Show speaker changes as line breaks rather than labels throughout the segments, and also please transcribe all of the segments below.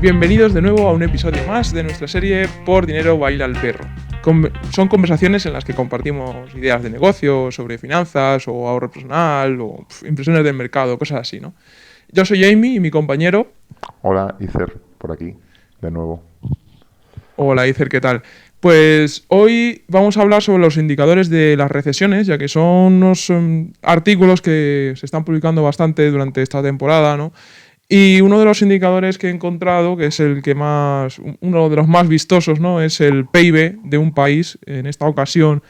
Bienvenidos de nuevo a un episodio más de nuestra serie Por dinero baila el perro. Son conversaciones en las que compartimos ideas de negocio, sobre finanzas o ahorro personal o impresiones del mercado, cosas así, ¿no? Yo soy Jamie y mi compañero...
Hola, Icer, por aquí, de nuevo.
Hola, Icer, ¿qué tal? Pues hoy vamos a hablar sobre los indicadores de las recesiones, ya que son unos artículos que se están publicando bastante durante esta temporada, ¿no? Y uno de los indicadores que he encontrado, que es uno de los más vistosos, ¿no? Es el PIB de un país. En esta ocasión,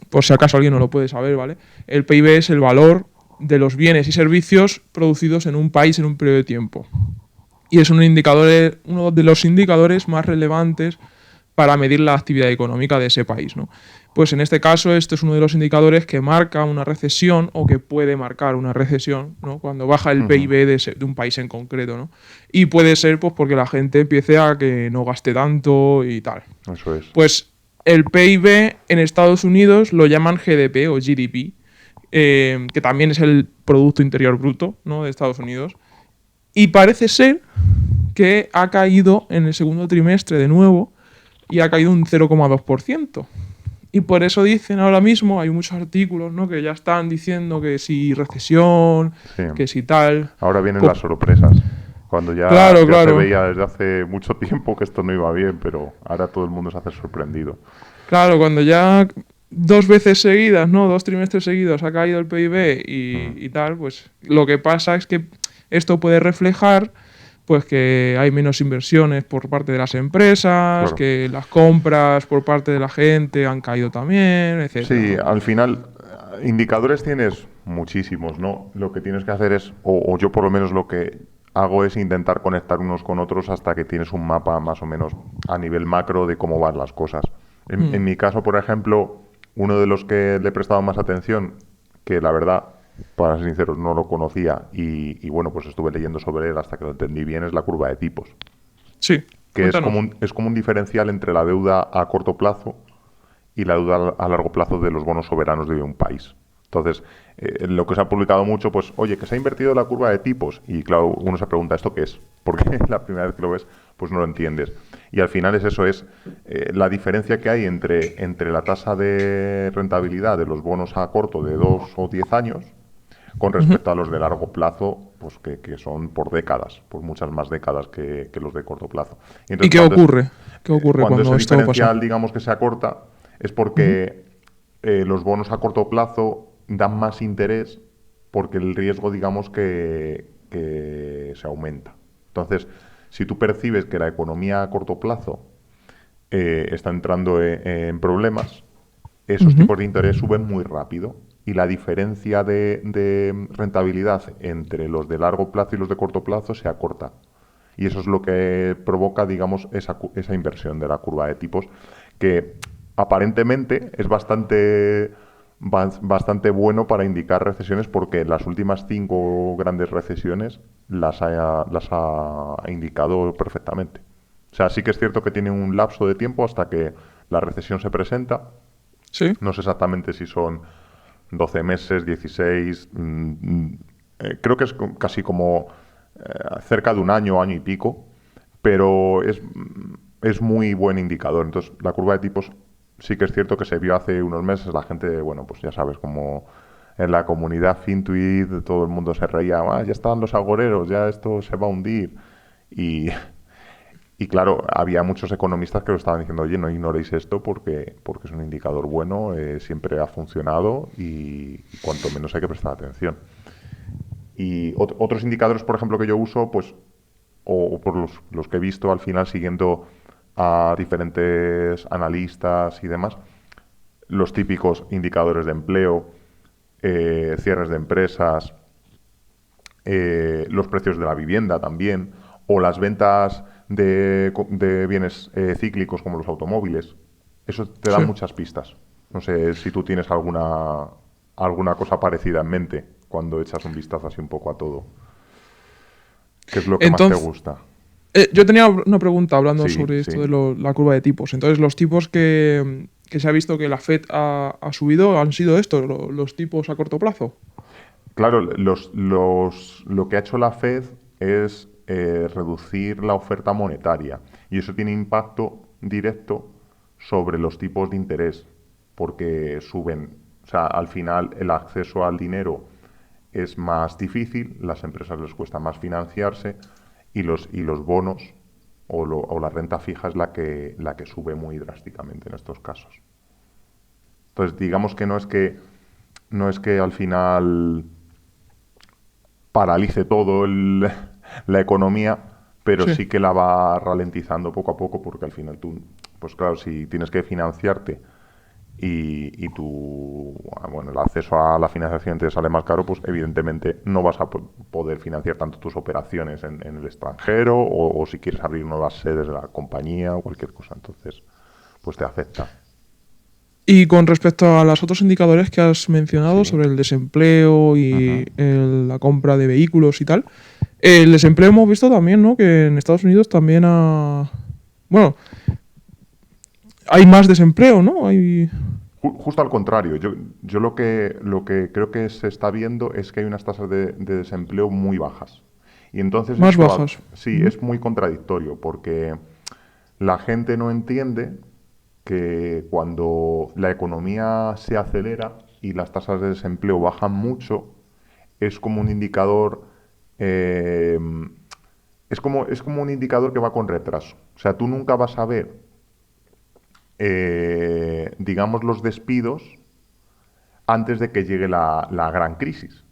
por si acaso alguien no lo puede saber, ¿vale? El PIB es el valor de los bienes y servicios producidos en un país en un periodo de tiempo. Y es uno de los indicadores más relevantes para medir la actividad económica de ese país, ¿no? Pues en este caso, este es uno de los indicadores que marca una recesión o que puede marcar una recesión, ¿no? Cuando baja el PIB de un país en concreto, ¿no? Y puede ser pues porque la gente empiece a que no gaste tanto y tal.
Eso es.
Pues el PIB en Estados Unidos lo llaman GDP o GDP, que también es el Producto Interior Bruto, ¿no? De Estados Unidos. Y parece ser que ha caído en el segundo trimestre de nuevo y ha caído un 0,2%. Y por eso dicen ahora mismo, hay muchos artículos, ¿no? Que ya están diciendo que si recesión,
Sí.
que si tal.
Ahora vienen las sorpresas. Cuando ya se veía desde hace mucho tiempo que esto no iba bien, pero ahora todo el mundo se hace sorprendido.
Claro, cuando ya 2 veces seguidas, ¿no? 2 trimestres seguidos ha caído el PIB y tal, pues lo que pasa es que esto puede reflejar pues que hay menos inversiones por parte de las empresas,
Claro.
que las compras por parte de la gente han caído también, etc.
Sí,
¿no?
al final, indicadores tienes muchísimos, ¿no? Lo que tienes que hacer es, o yo por lo menos lo que hago es intentar conectar unos con otros hasta que tienes un mapa más o menos a nivel macro de cómo van las cosas. En mi caso, por ejemplo, uno de los que le he prestado más atención, que la verdad, para ser sinceros, no lo conocía y bueno, pues estuve leyendo sobre él hasta que lo entendí bien, es la curva de tipos.
Sí,
Que
cuéntanos.
es como un diferencial entre la deuda a corto plazo y la deuda a largo plazo de los bonos soberanos de un país. Entonces, lo que se ha publicado mucho, pues, oye, que se ha invertido la curva de tipos. Y claro, uno se pregunta, ¿esto qué es? Porque la primera vez que lo ves, pues no lo entiendes. Y al final es eso, es la diferencia que hay entre la tasa de rentabilidad de los bonos a corto de 2 o 10 años con respecto a los de largo plazo, pues que son por décadas, por muchas más décadas que los de corto plazo.
Entonces, ¿y qué ocurre? ¿Qué ocurre
cuando ese
esto
diferencial,
pasa?
digamos, que se acorta, es porque los bonos a corto plazo dan más interés porque el riesgo, digamos, que se aumenta. Entonces, si tú percibes que la economía a corto plazo está entrando en problemas, esos tipos de interés suben muy rápido y la diferencia de rentabilidad entre los de largo plazo y los de corto plazo se acorta. Y eso es lo que provoca, digamos, esa inversión de la curva de tipos, que aparentemente es bastante bueno para indicar recesiones porque las últimas 5 grandes recesiones las ha indicado perfectamente. O sea, sí que es cierto que tiene un lapso de tiempo hasta que la recesión se presenta.
Sí.
No sé exactamente si son 12 meses, 16. Creo que es casi como cerca de un año, año y pico, pero es muy buen indicador. Entonces, la curva de tipos sí que es cierto que se vio hace unos meses. La gente, bueno, pues ya sabes, como en la comunidad Fintuit todo el mundo se reía, ya están los agoreros, ya esto se va a hundir. Y claro, había muchos economistas que lo estaban diciendo, oye, no ignoréis esto porque es un indicador bueno, siempre ha funcionado y cuanto menos hay que prestar atención. Y otros indicadores, por ejemplo, que yo uso, pues, o por los que he visto al final siguiendo a diferentes analistas y demás, los típicos indicadores de empleo, cierres de empresas, los precios de la vivienda también, o las ventas de bienes cíclicos como los automóviles. Eso te da muchas pistas. No sé si tú tienes alguna cosa parecida en mente cuando echas un vistazo así un poco a todo. ¿Qué es lo que más te gusta?
Yo tenía una pregunta hablando sobre
Sí.
esto de la curva de tipos. Entonces, los tipos que se ha visto que la Fed ha subido han sido estos, los tipos a corto plazo.
Claro, lo que ha hecho la Fed es reducir la oferta monetaria. Y eso tiene impacto directo sobre los tipos de interés, porque suben. O sea, al final el acceso al dinero es más difícil, las empresas les cuesta más financiarse y los bonos o la renta fija es la que sube muy drásticamente en estos casos. Entonces, digamos que no es que al final paralice todo la economía, pero
Sí.
sí que la va ralentizando poco a poco, porque al final tú, pues claro, si tienes que financiarte y tu, bueno, el acceso a la financiación te sale más caro, pues evidentemente no vas a poder financiar tanto tus operaciones en el extranjero o si quieres abrir nuevas sedes de la compañía o cualquier cosa. Entonces, pues te afecta.
Y con respecto a los otros indicadores que has mencionado
Sí.
sobre el desempleo y
Ujú.
la compra de vehículos y tal, el desempleo hemos visto también, ¿no? Que en Estados Unidos también bueno, hay más desempleo, ¿no? Hay
Justo al contrario, yo lo que creo que se está viendo es que hay unas tasas de desempleo muy bajas. Y entonces
más
esto
bajas.
sí
Ujú.
es muy contradictorio porque la gente no entiende que cuando la economía se acelera y las tasas de desempleo bajan mucho, es como un indicador, eh, es como un indicador que va con retraso. O sea, tú nunca vas a ver, digamos, los despidos antes de que llegue la gran crisis.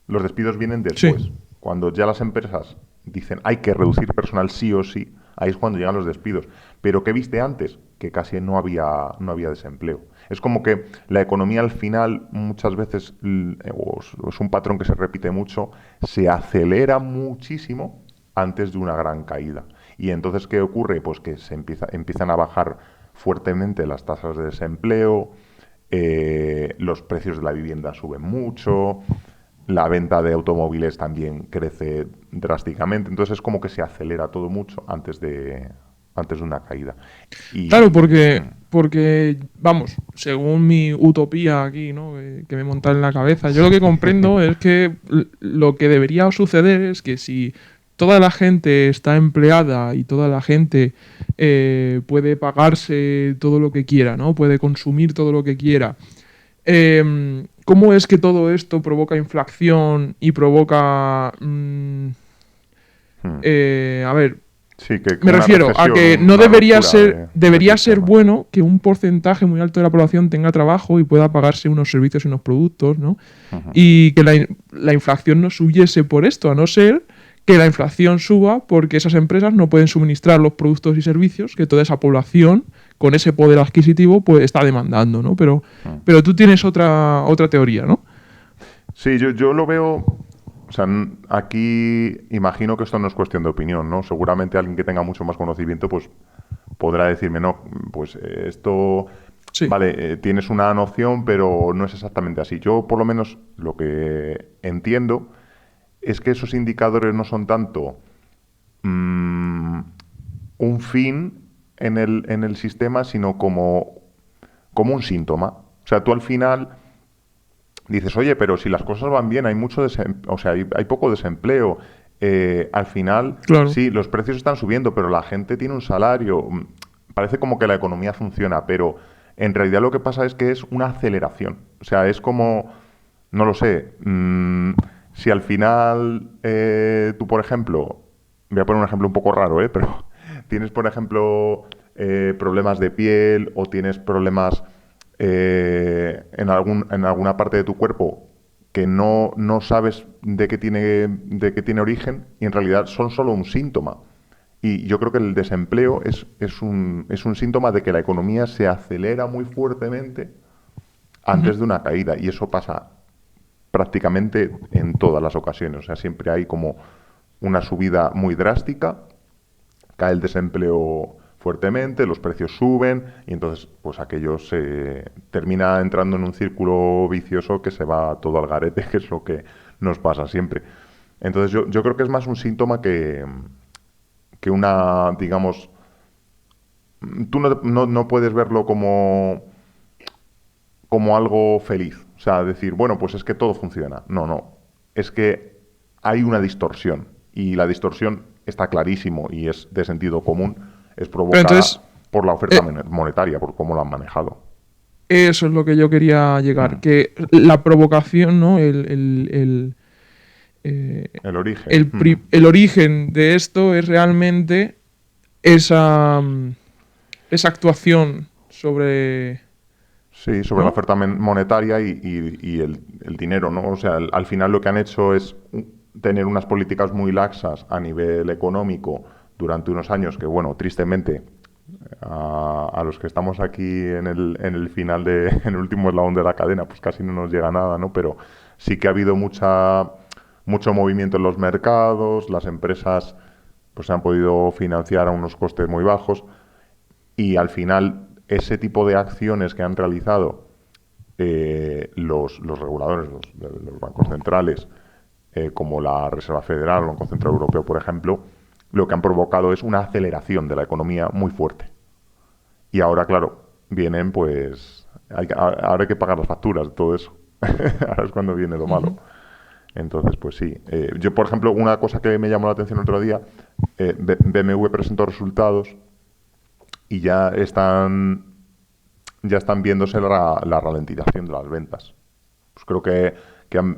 Los despidos vienen
Sí.
después. Cuando ya las empresas dicen hay que reducir personal sí o sí, ahí es cuando llegan los despidos. Pero ¿qué viste antes? Que casi no había desempleo. Es como que la economía al final muchas veces, o es un patrón que se repite mucho, se acelera muchísimo antes de una gran caída. Y entonces, ¿qué ocurre? Pues que empiezan a bajar fuertemente las tasas de desempleo, los precios de la vivienda suben mucho, la venta de automóviles también crece drásticamente, entonces es como que se acelera todo mucho antes de una caída.
Claro,
Y
porque, vamos, según mi utopía aquí, ¿no? Que me monta en la cabeza, yo lo que comprendo es que lo que debería suceder es que si toda la gente está empleada y toda la gente puede pagarse todo lo que quiera, ¿no? Puede consumir todo lo que quiera. ¿Cómo es que todo esto provoca inflación y provoca...
mm,
a ver,
sí, que
me
una
refiero a
recesión,
que no
una
debería
ruptura
ser,
del
debería ser
sistema.
bueno que un porcentaje muy alto de la población tenga trabajo y pueda pagarse unos servicios y unos productos, ¿no?
Ujú.
Y que la inflación no subiese por esto, a no ser que la inflación suba porque esas empresas no pueden suministrar los productos y servicios que toda esa población con ese poder adquisitivo pues está demandando, ¿no?
Mm.
Pero tú tienes otra teoría, ¿no?
Sí, yo lo veo. O sea, aquí imagino que esto no es cuestión de opinión, ¿no? Seguramente alguien que tenga mucho más conocimiento, pues podrá decirme, no, pues esto,
Sí.
vale, tienes una noción, pero no es exactamente así. Yo, por lo menos, lo que entiendo es que esos indicadores no son tanto mm, un fin en el sistema, sino como un síntoma. O sea, tú al final dices, oye, pero si las cosas van bien, hay mucho o sea, hay poco desempleo. Al final,
Claro.
sí, los precios están subiendo, pero la gente tiene un salario. Parece como que la economía funciona, pero en realidad lo que pasa es que es una aceleración. O sea, es como, no lo sé, si al final tú, por ejemplo, voy a poner un ejemplo un poco raro, pero tienes, por ejemplo, problemas de piel o tienes problemas en alguna parte de tu cuerpo que no sabes de qué tiene origen y en realidad son solo un síntoma. Y yo creo que el desempleo es un síntoma de que la economía se acelera muy fuertemente
Ujú.
antes de una caída. Y eso pasa prácticamente en todas las ocasiones. O sea, siempre hay como una subida muy drástica, cae el desempleo fuertemente, los precios suben y entonces pues aquello se termina entrando en un círculo vicioso que se va todo al garete, que es lo que nos pasa siempre. Entonces yo creo que es más un síntoma que una, digamos, tú no puedes verlo como algo feliz. O sea, decir, bueno, pues es que todo funciona. No, no. Es que hay una distorsión. Y la distorsión está clarísimo y es de sentido común, es
Pero
provocada
entonces,
por la oferta monetaria, por cómo lo han manejado.
eso es lo que yo quería llegar,
Mm.
que la provocación, ¿no? Eh,
El origen.
el origen de esto es realmente esa, esa actuación sobre...
Sí, sobre la
¿No?
oferta monetaria y el dinero, ¿no? O sea, al final lo que han hecho es tener unas políticas muy laxas a nivel económico durante unos años que, bueno, tristemente, a los que estamos aquí en el final en el último eslabón de la cadena, pues casi no nos llega nada, ¿no? Pero sí que ha habido mucho movimiento en los mercados, las empresas pues se han podido financiar a unos costes muy bajos y al final ese tipo de acciones que han realizado los reguladores, los bancos centrales, como la Reserva Federal, el Banco Central Europeo, por ejemplo, lo que han provocado es una aceleración de la economía muy fuerte. Y ahora, claro, vienen pues... ahora hay que pagar las facturas, todo eso. Ahora es cuando viene lo malo.
Ujú.
Entonces, pues sí. Yo, por ejemplo, una cosa que me llamó la atención el otro día, BMW presentó resultados y ya están viéndose la ralentización de las ventas. Pues creo que tiene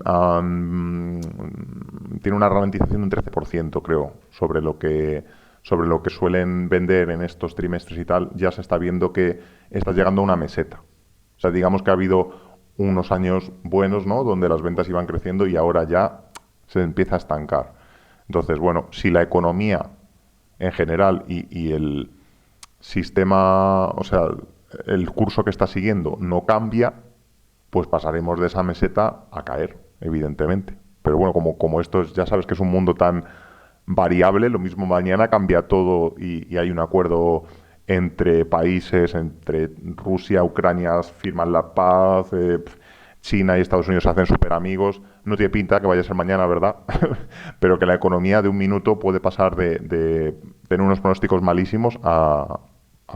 una ralentización de un 13%, creo, sobre lo que suelen vender en estos trimestres y tal. Ya se está viendo que está llegando a una meseta. O sea, digamos que ha habido unos años buenos, ¿no? Donde las ventas iban creciendo y ahora ya se empieza a estancar. Entonces, bueno, si la economía en general y el sistema, o sea, el curso que está siguiendo no cambia, pues pasaremos de esa meseta a caer, evidentemente. Pero bueno, como esto ya sabes que es un mundo tan variable, lo mismo mañana cambia todo y hay un acuerdo entre países, entre Rusia, Ucrania, firman la paz, China y Estados Unidos se hacen súper amigos. No tiene pinta que vaya a ser mañana, ¿verdad? Pero que la economía de un minuto puede pasar de tener unos pronósticos malísimos a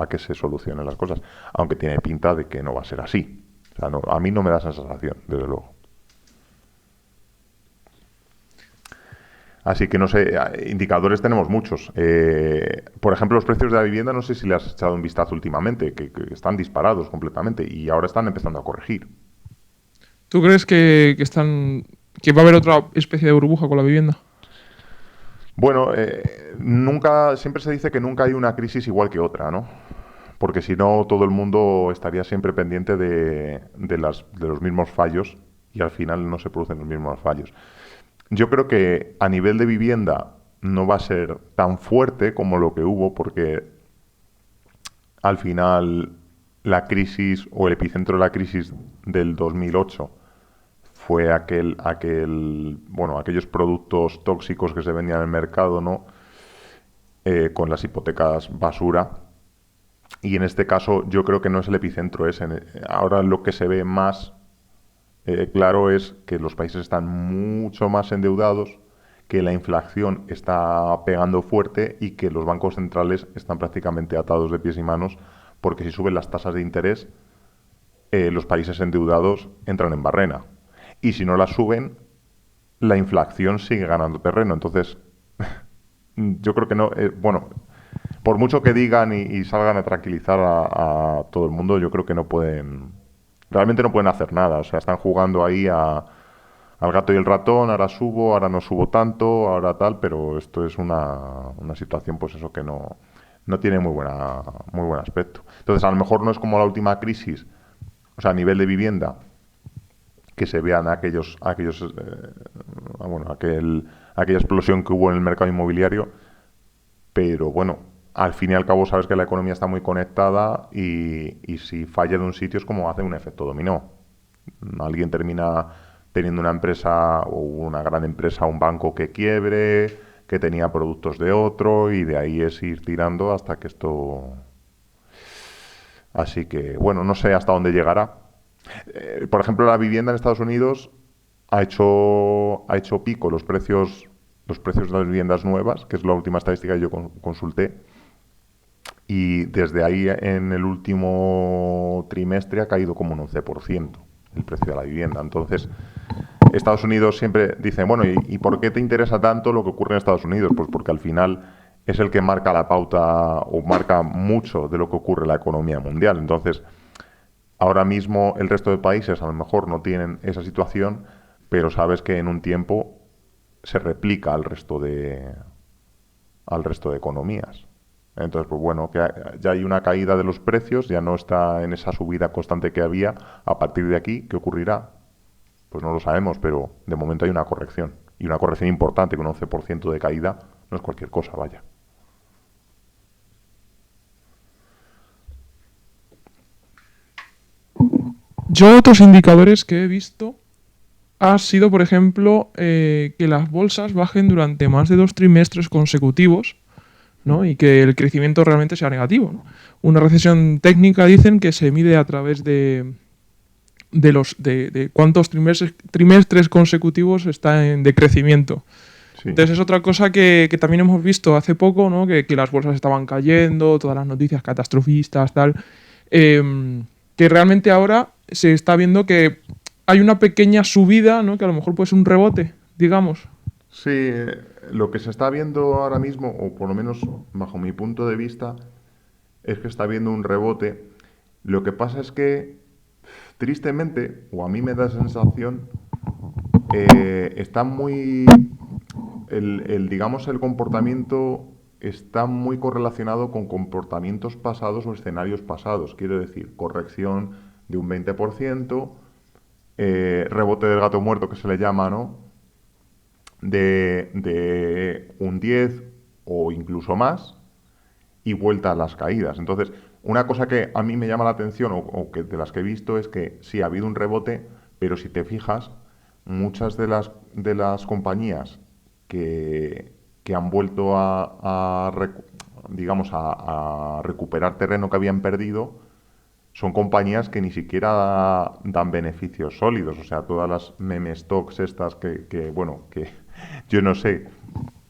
que se solucionen las cosas. Aunque tiene pinta de que no va a ser así. O sea, a mí no me da esa sensación, desde luego. Así que no sé, indicadores tenemos muchos. Por ejemplo, los precios de la vivienda, no sé si le has echado un vistazo últimamente, que están disparados completamente y ahora están empezando a corregir.
¿Tú crees que están que va a haber otra especie de burbuja con la vivienda?
Bueno, siempre se dice que nunca hay una crisis igual que otra, ¿no? Porque si no, todo el mundo estaría siempre pendiente de los mismos fallos y al final no se producen los mismos fallos. Yo creo que a nivel de vivienda no va a ser tan fuerte como lo que hubo, porque al final la crisis o el epicentro de la crisis del 2008 fue bueno, aquellos productos tóxicos que se vendían en el mercado, ¿no? Con las hipotecas basura. Y en este caso yo creo que no es el epicentro ese. Ahora lo que se ve más claro es que los países están mucho más endeudados, que la inflación está pegando fuerte y que los bancos centrales están prácticamente atados de pies y manos, porque si suben las tasas de interés, los países endeudados entran en barrena. Y si no las suben, la inflación sigue ganando terreno. Entonces, yo creo que no, bueno, por mucho que digan y salgan a tranquilizar a todo el mundo, yo creo que no pueden, realmente no pueden hacer nada. O sea, están jugando ahí al gato y el ratón, ahora subo, ahora no subo tanto, ahora tal, pero esto es una situación, pues eso que no tiene muy buen aspecto. Entonces, a lo mejor no es como la última crisis, o sea, a nivel de vivienda, que se vean bueno, aquella explosión que hubo en el mercado inmobiliario, pero bueno, al fin y al cabo sabes que la economía está muy conectada y si falla de un sitio es como hace un efecto dominó. Alguien termina teniendo una empresa o una gran empresa, un banco que quiebre, que tenía productos de otro y de ahí es ir tirando hasta que esto... Así que bueno, no sé hasta dónde llegará. Por ejemplo, la vivienda en Estados Unidos ha hecho pico los precios de las viviendas nuevas, que es la última estadística que yo consulté, y desde ahí en el último trimestre ha caído como un 11% el precio de la vivienda. Entonces, Estados Unidos siempre dicen, bueno, ¿y por qué te interesa tanto lo que ocurre en Estados Unidos? Pues porque al final es el que marca la pauta o marca mucho de lo que ocurre en la economía mundial. Entonces, ahora mismo el resto de países a lo mejor no tienen esa situación, pero sabes que en un tiempo se replica al resto de economías. Entonces, pues bueno, que ya hay una caída de los precios, ya no está en esa subida constante que había. A partir de aquí, ¿qué ocurrirá? Pues no lo sabemos, pero de momento hay una corrección. Y una corrección importante, con un 11% de caída, no es cualquier cosa, vaya.
Yo otros indicadores que he visto ha sido, por ejemplo, que las bolsas bajen durante más de 2 trimestres consecutivos, ¿no? Y que el crecimiento realmente sea negativo, ¿no? Una recesión técnica dicen que se mide a través de cuántos trimestres consecutivos está en decrecimiento.
Sí.
Entonces es otra cosa que también hemos visto hace poco, ¿no? Que las bolsas estaban cayendo, todas las noticias catastrofistas, tal. Que realmente ahora se está viendo que hay una pequeña subida, ¿no? Que a lo mejor puede ser un rebote, digamos.
Sí, lo que se está viendo ahora mismo, o por lo menos bajo mi punto de vista, es que está habiendo un rebote. Lo que pasa es que, tristemente, o a mí me da sensación, está muy, digamos, el comportamiento está muy correlacionado con comportamientos pasados o escenarios pasados. Quiero decir, corrección de un 20%, rebote del gato muerto que se le llama, ¿no? De un 10 o incluso más y vuelta a las caídas. Entonces, una cosa que a mí me llama la atención o que de las que he visto es que sí ha habido un rebote, pero si te fijas, muchas de las compañías que han vuelto digamos, a recuperar terreno que habían perdido son compañías que ni siquiera dan beneficios sólidos. O sea, todas las meme stocks estas bueno, que yo no sé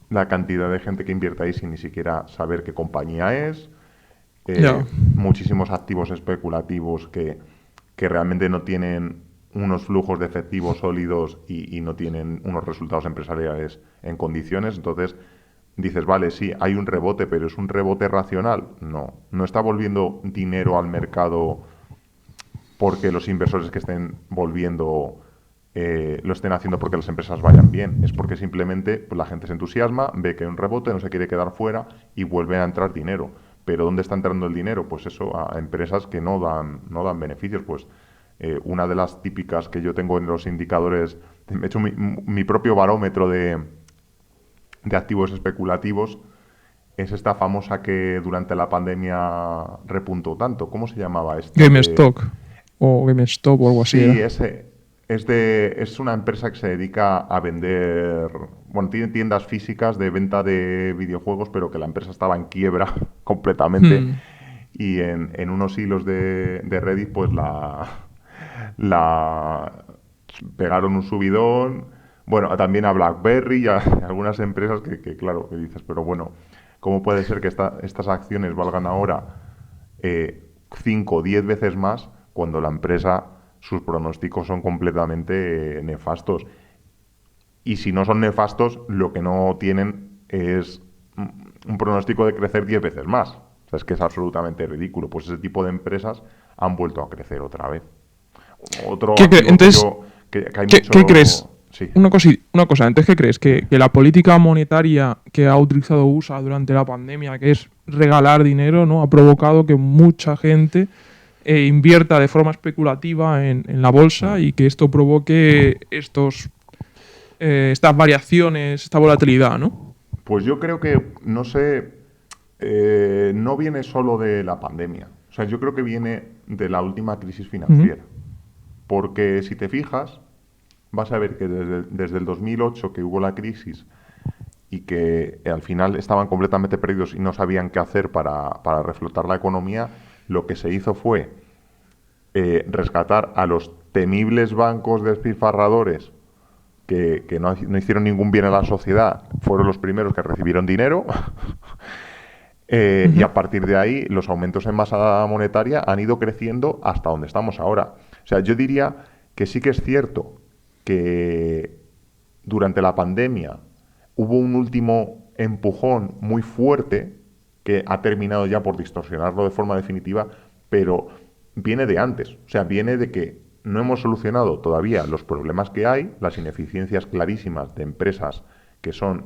la cantidad de gente que invierte ahí sin ni siquiera saber qué compañía es.
Ya.
Muchísimos activos especulativos que realmente no tienen unos flujos de efectivo sólidos y no tienen unos resultados empresariales en condiciones. Entonces, dices, vale, sí, hay un rebote, pero ¿es un rebote racional? No, no está volviendo dinero al mercado porque los inversores que estén volviendo lo estén haciendo porque las empresas vayan bien. Es porque simplemente pues, la gente se entusiasma, ve que hay un rebote, no se quiere quedar fuera y vuelve a entrar dinero. Pero ¿dónde está entrando el dinero? Pues eso, a empresas que no dan beneficios. Pues una de las típicas que yo tengo en los indicadores, me he hecho mi propio barómetro de activos especulativos, es esta famosa que durante la pandemia repuntó tanto. ¿Cómo se llamaba esta?
GameStop o GameStop o algo así
Sí,
era.
es una empresa que se dedica a vender, bueno, tiene tiendas físicas de venta de videojuegos, pero que la empresa estaba en quiebra completamente.
Hmm.
Y en unos hilos de Reddit, pues la pegaron un subidón. Bueno, también a BlackBerry y a algunas empresas claro, que dices, pero bueno, ¿cómo puede ser que estas acciones valgan ahora 5 o 10 veces más cuando la empresa, sus pronósticos son completamente nefastos? Y si no son nefastos, lo que no tienen es un pronóstico de crecer 10 veces más. O sea, es que es absolutamente ridículo. Pues ese tipo de empresas han vuelto a crecer otra vez. Otro activo que
Entonces,
yo, que hay
¿qué crees?
mucho... Sí.
Una cosa, entonces, ¿qué crees? Que la política monetaria que ha utilizado USA durante la pandemia, que es regalar dinero, ¿no? Ha provocado que mucha gente invierta de forma especulativa en la bolsa
Mm.
y que esto provoque estas variaciones, esta volatilidad, ¿no?
Pues yo creo que, no sé, no viene solo de la pandemia. O sea, yo creo que viene de la última crisis
Ujú.
financiera. Porque si te fijas, vas a ver que desde el 2008 que hubo la crisis y que al final estaban completamente perdidos y no sabían qué hacer para reflotar la economía, lo que se hizo fue rescatar a los temibles bancos despilfarradores que no hicieron ningún bien a la sociedad, fueron los primeros que recibieron dinero. Y
Ujú.
a partir de ahí, los aumentos en masa monetaria han ido creciendo hasta donde estamos ahora. O sea, yo diría que sí que es cierto que durante la pandemia hubo un último empujón muy fuerte que ha terminado ya por distorsionarlo de forma definitiva, pero viene de antes. O sea, viene de que no hemos solucionado todavía los problemas que hay, las ineficiencias clarísimas de empresas que son,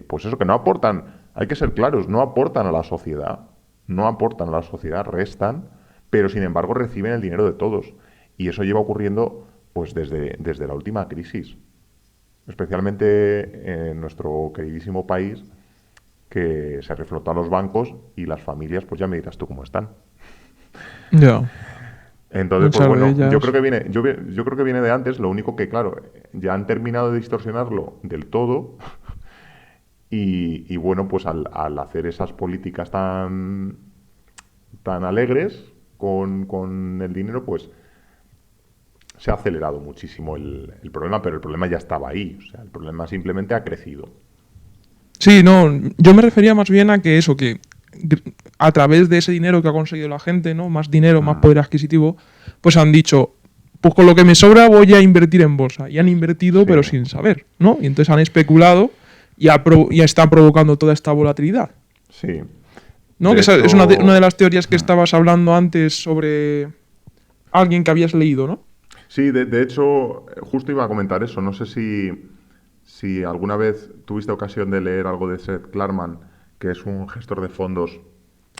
pues eso, que no aportan, hay que ser claros, no aportan a la sociedad, no aportan a la sociedad, restan, pero sin embargo reciben el dinero de todos. Y eso lleva ocurriendo pues desde la última crisis, especialmente en nuestro queridísimo país, que se reflotó a los bancos y las familias, pues ya me dirás tú cómo están.
Ya,
Entonces, pues
muchas de
bueno, yo creo
ellas.
que viene, yo creo que viene de antes, lo único que, claro, ya han terminado de distorsionarlo del todo y bueno, pues al hacer esas políticas tan alegres con el dinero, pues se ha acelerado muchísimo el problema, pero el problema ya estaba ahí, o sea, el problema simplemente ha crecido.
Sí, no, yo me refería más bien a que eso, que a través de ese dinero que ha conseguido la gente, ¿no? Más dinero, más
Mm,
poder adquisitivo, pues han dicho, pues con lo que me sobra voy a invertir en bolsa. Y han invertido,
sí,
pero sin saber, ¿no? Y entonces han especulado y, y están provocando toda esta volatilidad.
sí.
¿No? Que
De
esa es una de
hecho,
las teorías que
mm,
estabas hablando antes sobre alguien que habías leído, ¿no?
sí, de hecho, justo iba a comentar eso. No sé si alguna vez tuviste ocasión de leer algo de Seth Klarman, que es un gestor de fondos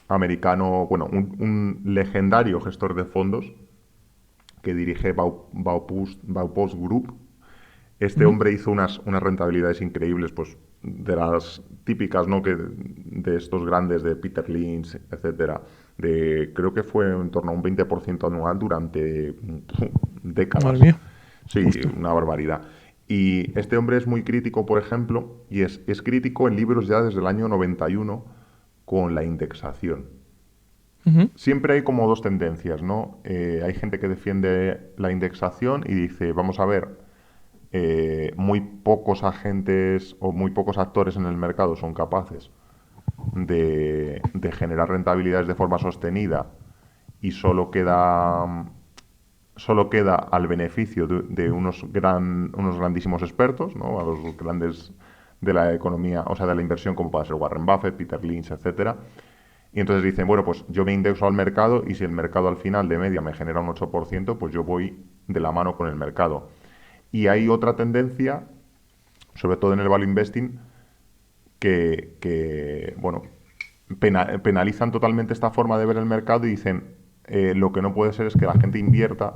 americano, bueno, un legendario gestor de fondos que dirige Baupost Group. Este
Ujú.
hombre hizo unas rentabilidades increíbles, pues de las típicas, ¿no? Que de estos grandes, de Peter Lynch, etcétera, creo que fue en torno a un 20% anual durante
Madre
décadas.
mía.
Sí,
Hostia.
una barbaridad. Y este hombre es muy crítico, por ejemplo, y es crítico en libros ya desde el año 91 con la indexación.
Ujú.
Siempre hay como dos tendencias, ¿no? Hay gente que defiende la indexación y dice, vamos a ver, muy pocos agentes o muy pocos actores en el mercado son capaces de generar rentabilidades de forma sostenida y solo queda al beneficio de unos grandísimos expertos, ¿no? A los grandes de la economía, o sea, de la inversión, como puede ser Warren Buffett, Peter Lynch, etcétera. Y entonces dicen, bueno, pues yo me indexo al mercado y si el mercado al final de media me genera un 8%, pues yo voy de la mano con el mercado. Y hay otra tendencia, sobre todo en el value investing, bueno, penalizan totalmente esta forma de ver el mercado y dicen, lo que no puede ser es que la gente invierta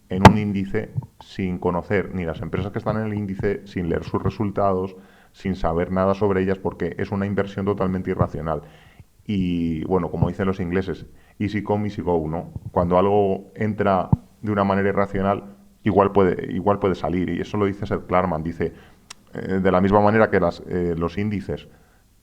en un índice sin conocer ni las empresas que están en el índice, sin leer sus resultados, sin saber nada sobre ellas, porque es una inversión totalmente irracional. Y bueno, como dicen los ingleses, easy come, easy go, ¿no? Cuando algo entra de una manera irracional, igual puede salir. Y eso lo dice Seth Klarman. Dice, de la misma manera que los índices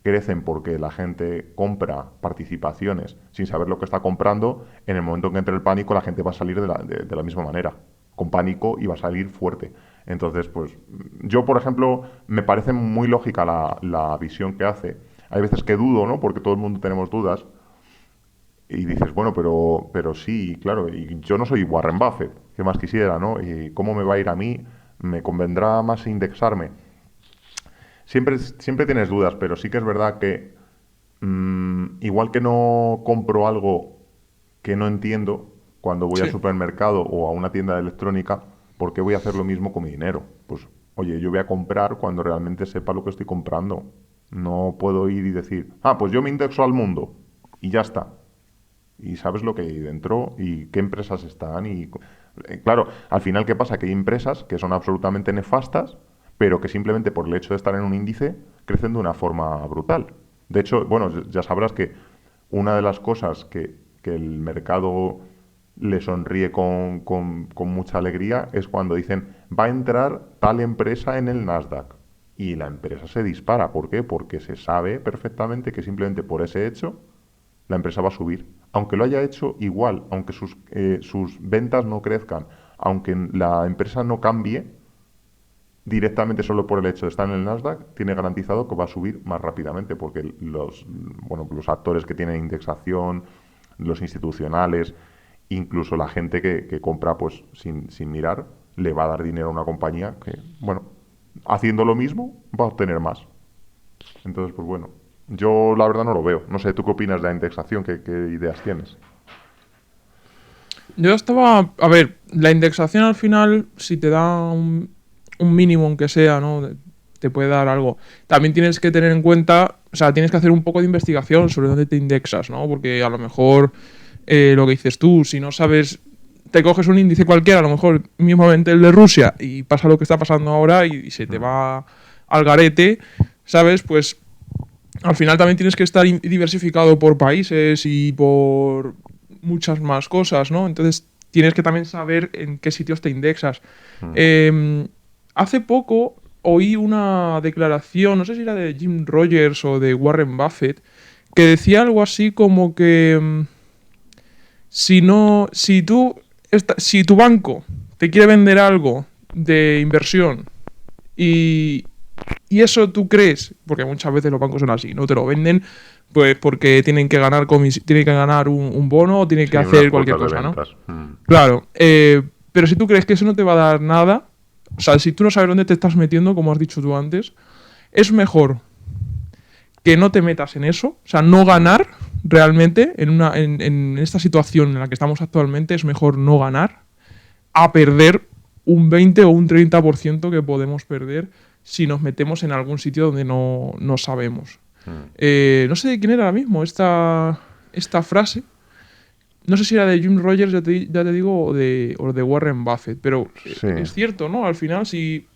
crecen porque la gente compra participaciones sin saber lo que está comprando, en el momento en que entre el pánico la gente va a salir de la misma manera, con pánico y va a salir fuerte. Entonces, pues yo, por ejemplo, me parece muy lógica la visión que hace. Hay veces que dudo, ¿no? Porque todo el mundo tenemos dudas. Y dices, bueno, pero sí, claro, y yo no soy Warren Buffett, que más quisiera, ¿no? ¿Y cómo me va a ir a mí? ¿Me convendrá más indexarme? Siempre tienes dudas, pero sí que es verdad que igual que no compro algo que no entiendo cuando voy al
Sí.
supermercado o a una tienda de electrónica, ¿por qué voy a hacer lo mismo con mi dinero? Pues, oye, yo voy a comprar cuando realmente sepa lo que estoy comprando. No puedo ir y decir, ah, pues yo me indexo al mundo y ya está. Y sabes lo que hay dentro y qué empresas están y claro, al final qué pasa, que hay empresas que son absolutamente nefastas, pero que simplemente por el hecho de estar en un índice crecen de una forma brutal. De hecho, bueno, ya sabrás que una de las cosas que el mercado le sonríe con mucha alegría es cuando dicen va a entrar tal empresa en el Nasdaq y la empresa se dispara. ¿Por qué? Porque se sabe perfectamente que simplemente por ese hecho la empresa va a subir. Aunque lo haya hecho igual, aunque sus ventas no crezcan, aunque la empresa no cambie, directamente solo por el hecho de estar en el Nasdaq, tiene garantizado que va a subir más rápidamente, porque bueno, los actores que tienen indexación, los institucionales, incluso la gente que compra pues sin mirar, le va a dar dinero a una compañía que, bueno, haciendo lo mismo va a obtener más. Entonces, pues bueno, yo la verdad no lo veo. No sé, ¿tú qué opinas de la indexación? ¿Qué ideas tienes?
Yo estaba. A ver, la indexación al final, si te da un mínimo, aunque sea, ¿no? Te puede dar algo. También tienes que tener en cuenta. O sea, tienes que hacer un poco de investigación sobre dónde te indexas, ¿no? Porque a lo mejor lo que dices tú, si no sabes. Te coges un índice cualquiera, a lo mejor mismamente el de Rusia, y pasa lo que está pasando ahora y se te va al garete, ¿sabes? Pues al final también tienes que estar diversificado por países y por muchas más cosas, ¿no? Entonces tienes que también saber en qué sitios te indexas.
Mm.
Hace poco oí una declaración, no sé si era de Jim Rogers o de Warren Buffett, que decía algo así como que si no, si tu banco te quiere vender algo de inversión y, y eso tú crees, porque muchas veces los bancos son así, no te lo venden pues porque tienen que ganar tienen que ganar un bono o tienen que
Sí, unas
hacer cualquier
cuotas de
cosa, ¿no?
ventas. Mm.
Claro, pero si tú crees que eso no te va a dar nada, o sea, si tú no sabes dónde te estás metiendo, como has dicho tú antes, es mejor que no te metas en eso, o sea, no ganar realmente en esta situación en la que estamos actualmente, es mejor no ganar a perder un 20 o un 30% que podemos perder si nos metemos en algún sitio donde no sabemos.
Mm.
No sé de quién era ahora mismo esta frase. No sé si era de Jim Rogers, ya te digo, o de Warren Buffett, pero
Sí.
es cierto, ¿no? Al final, si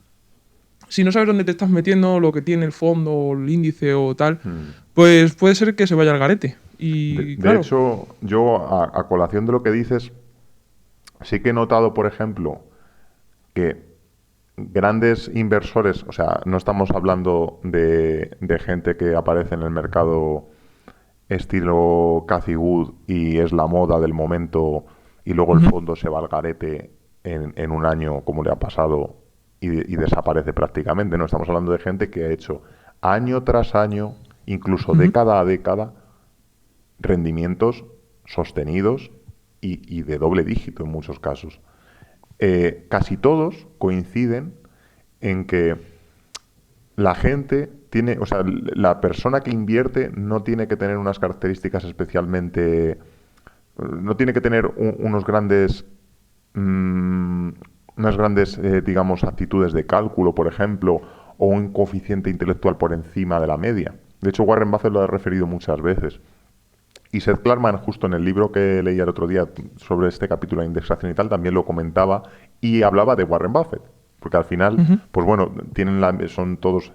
no sabes dónde te estás metiendo, lo que tiene el fondo, o el índice o tal,
Mm.
pues puede ser que se vaya al garete.
De,
Y
de
claro,
hecho, yo a colación de lo que dices, sí que he notado, por ejemplo, que grandes inversores, o sea, no estamos hablando de gente que aparece en el mercado estilo Cathy Wood y es la moda del momento y luego el
ujú,
fondo se va al garete en un año como le ha pasado y desaparece prácticamente. No estamos hablando de gente que ha hecho año tras año, incluso
ujú,
década a década, rendimientos sostenidos y de doble dígito en muchos casos. Casi todos coinciden en que la gente tiene, o sea, la persona que invierte no tiene que tener unas características especialmente, no tiene que tener unos grandes, mm, unas grandes, digamos, actitudes de cálculo, por ejemplo, o un coeficiente intelectual por encima de la media. De hecho, Warren Buffett lo ha referido muchas veces. Y Seth Klarman, justo en el libro que leía el otro día sobre este capítulo de indexación y tal, también lo comentaba y hablaba de Warren Buffett. Porque al final,
ujú.
pues bueno, son todos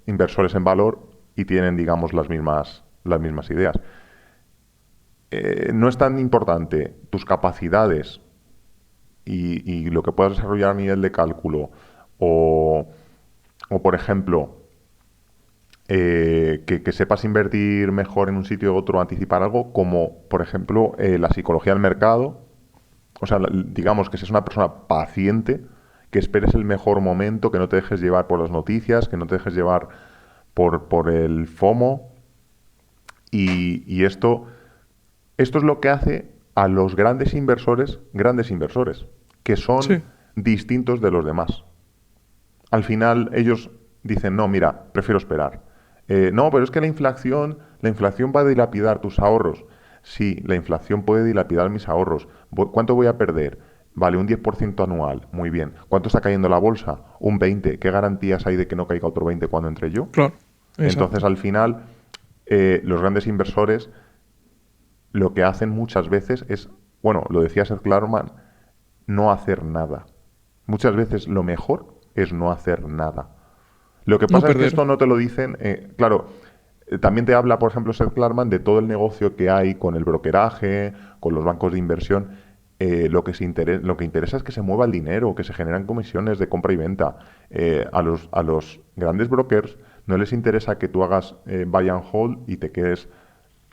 inversores en valor y tienen, digamos, las mismas ideas. No es tan importante tus capacidades y lo que puedas desarrollar a nivel de cálculo o, o por ejemplo, que sepas invertir mejor en un sitio u otro, anticipar algo, como por ejemplo la psicología del mercado. O sea, digamos que seas una persona paciente, que esperes el mejor momento, que no te dejes llevar por las noticias, que no te dejes llevar por el FOMO. Y esto es lo que hace a los grandes inversores, que son
Sí,
distintos de los demás. Al final ellos dicen, no, mira, prefiero esperar. No, pero es que la inflación va a dilapidar tus ahorros. Sí, la inflación puede dilapidar mis ahorros. ¿Cuánto voy a perder? Vale, un 10% anual. Muy bien. ¿Cuánto está cayendo la bolsa? Un 20%. ¿Qué garantías hay de que no caiga otro 20% cuando entre yo?
claro,
Entonces,
exacto.
al final, los grandes inversores lo que hacen muchas veces es, bueno, lo decía Seth Klarman, no hacer nada. Muchas veces lo mejor es no hacer nada. Lo que
No
pasa es que
perder.
esto no te lo dicen, claro, también te habla, por ejemplo, Seth Klarman de todo el negocio que hay con el brokeraje, con los bancos de inversión. Lo que interesa es que se mueva el dinero, que se generan comisiones de compra y venta. A los grandes brokers no les interesa que tú hagas buy and hold y te quedes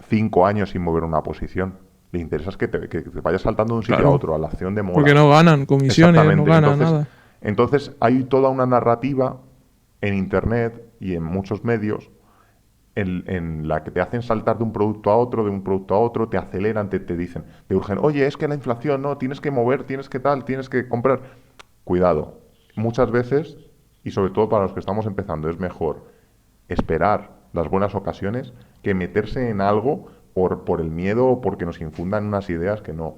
5 años sin mover una posición. Le interesa es que te vayas saltando de un sitio a
Claro.
otro, a la acción de
Porque
moda.
no ganan comisiones, no
Exactamente.
ganan
Entonces,
nada.
entonces hay toda una narrativa en Internet y en muchos medios, en la que te hacen saltar de un producto a otro, de un producto a otro, te aceleran, te dicen, te urgen, oye, es que la inflación, no, tienes que mover, tienes que tal, tienes que comprar. Cuidado, muchas veces, y sobre todo para los que estamos empezando, es mejor esperar las buenas ocasiones que meterse en algo por el miedo o porque nos infundan unas ideas que no.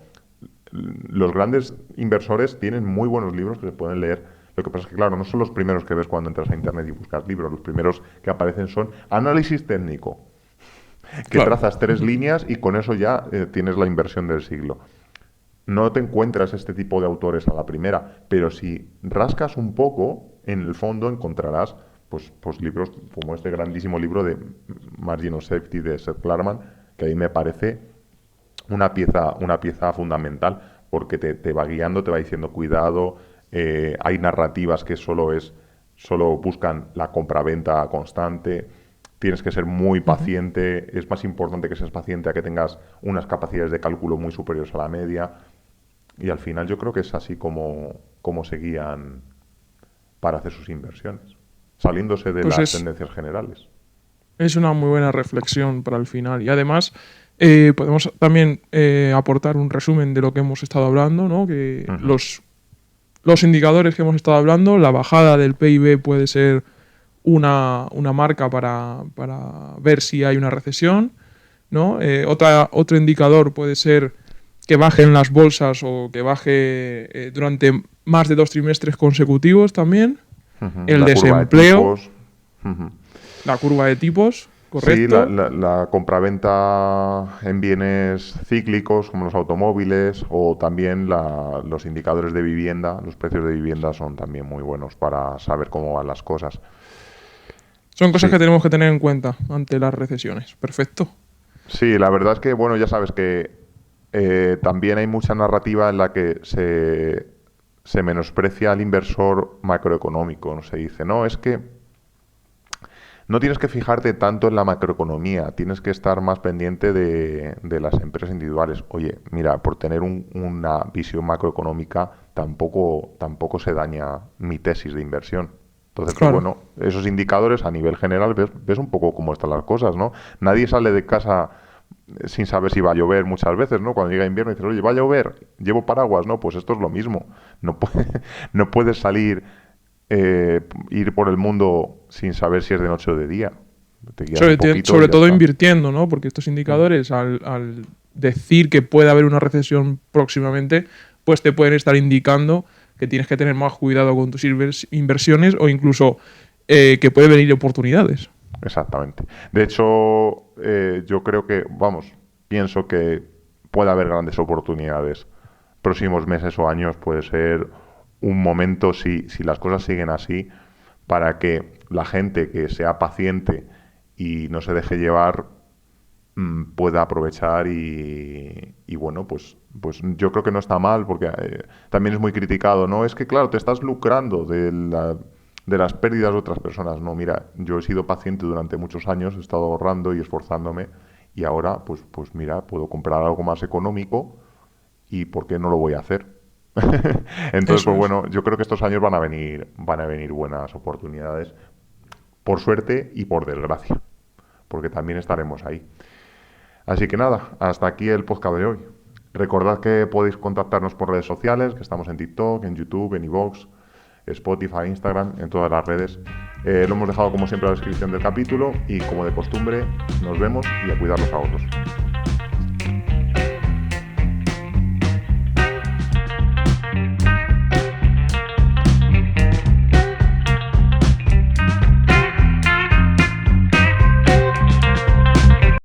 Los grandes inversores tienen muy buenos libros que se pueden leer. Lo que pasa es que, claro, no son los primeros que ves cuando entras a internet y buscas libros. Los primeros que aparecen son análisis técnico, que
Claro.
trazas 3 líneas y con eso ya tienes la inversión del siglo. No te encuentras este tipo de autores a la primera, pero si rascas un poco, en el fondo encontrarás pues libros como este grandísimo libro de Margin of Safety de Seth Klarman, que a mí me parece una pieza fundamental, porque te va guiando, te va diciendo cuidado, hay narrativas que solo buscan la compraventa constante, tienes que ser muy paciente, es más importante que seas paciente a que tengas unas capacidades de cálculo muy superiores a la media, y al final yo creo que es así como se guían para hacer sus inversiones, saliéndose de
Pues
las tendencias generales.
es una muy buena reflexión para el final. Y además, podemos también aportar un resumen de lo que hemos estado hablando, ¿no? Que
Ujú.
los indicadores que hemos estado hablando, la bajada del PIB puede ser una marca para ver si hay una recesión, ¿no? Otro indicador puede ser que bajen las bolsas o que baje durante más de 2 trimestres consecutivos también.
Ujú.
El
La curva de
desempleo,
tipos. Ujú.
la curva de tipos,
Sí, la,
correcto.
la, la compraventa en bienes cíclicos como los automóviles o también los indicadores de vivienda, los precios de vivienda son también muy buenos para saber cómo van las cosas.
Son cosas
Sí,
que tenemos que tener en cuenta ante las recesiones. Perfecto.
sí, la verdad es que, bueno, ya sabes que también hay mucha narrativa en la que se menosprecia al inversor macroeconómico. No se dice, no, es que no tienes que fijarte tanto en la macroeconomía, tienes que estar más pendiente de las empresas individuales. Oye, mira, por tener una visión macroeconómica tampoco se daña mi tesis de inversión. Entonces, pues
Claro.
bueno, esos indicadores a nivel general ves un poco cómo están las cosas, ¿no? Nadie sale de casa sin saber si va a llover muchas veces, ¿no? Cuando llega invierno dices, oye, va a llover, llevo paraguas, ¿no? Pues esto es lo mismo. No puedes salir, ir por el mundo sin saber si es de noche o de día. Te guías un poquito y
Sobre
ya
todo
está.
invirtiendo, ¿no? Porque estos
Mm.
indicadores, al decir que puede haber una recesión próximamente, pues te pueden estar indicando que tienes que tener más cuidado con tus inversiones o incluso que puede venir oportunidades.
Exactamente. De hecho, yo creo que, vamos, pienso que puede haber grandes oportunidades. Próximos meses o años puede ser un momento, si las cosas siguen así, para que la gente que sea paciente y no se deje llevar pueda aprovechar y bueno, pues yo creo que no está mal porque también es muy criticado, ¿no? Es que claro, te estás lucrando de las pérdidas de otras personas. No, mira, yo he sido paciente durante muchos años, he estado ahorrando y esforzándome y ahora, pues mira, puedo comprar algo más económico y ¿por qué no lo voy a hacer? Entonces,
Eso
pues
es.
bueno, yo creo que estos años van a venir buenas oportunidades, por suerte y por desgracia, porque también estaremos ahí. Así que nada, hasta aquí el podcast de hoy. Recordad que podéis contactarnos por redes sociales, que estamos en TikTok, en YouTube, en iVoox, Spotify, Instagram, en todas las redes. Lo hemos dejado como siempre en la descripción del capítulo y como de costumbre, nos vemos y a cuidar los ahorros.